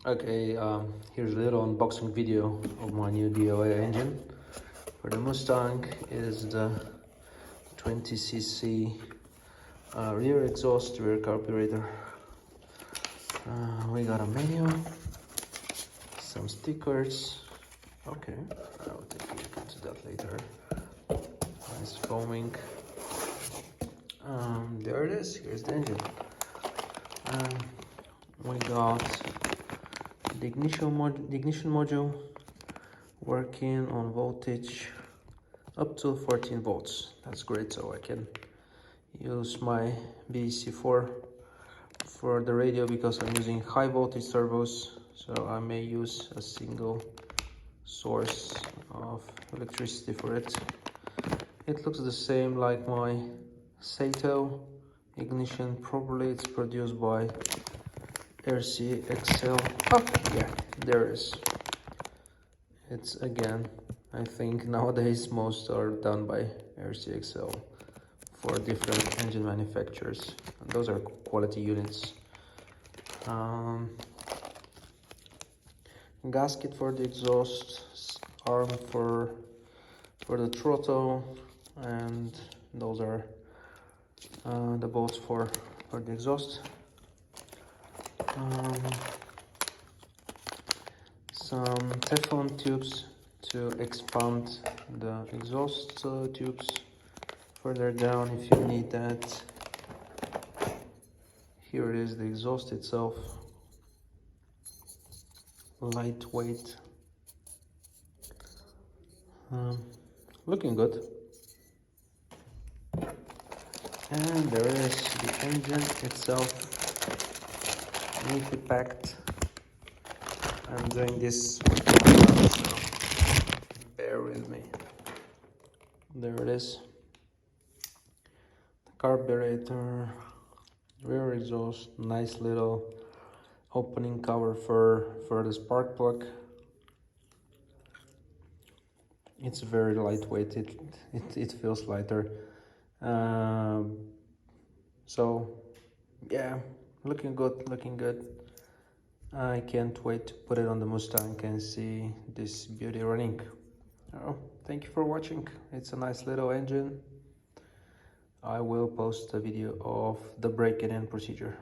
Okay, here's a little unboxing video of my new DLE engine. For the Mustang is the 20cc rear exhaust, rear carburetor. We got a menu, some stickers. Okay, I'll take a look into that later. Nice foaming. There it is. Here's the engine. We got the ignition module working on voltage up to 14 volts. That's great, so I can use my BEC4 for the radio because I'm using high voltage servos, so I may use a single source of electricity for it. It looks the same like my Sato ignition. Probably it's produced by RCXL. Oh yeah, there it is. It's again, I think nowadays most are done by RCXL for different engine manufacturers, and those are quality units. Gasket for the exhaust, arm for the throttle, and those are the bolts for the exhaust. Some Teflon tubes to expand the exhaust tubes further down if you need that. Here it is, the exhaust itself, lightweight, looking good. And there is the engine itself, neatly packed. I'm doing this with my hand, so bear with me. There it is. The carburetor, rear exhaust, nice little opening cover for the spark plug. It's very lightweight. It feels lighter. So yeah, looking good. I can't wait to put it on the Mustang and see this beauty running. Oh, thank you for watching. It's a nice little engine. I will post a video of the break-in procedure.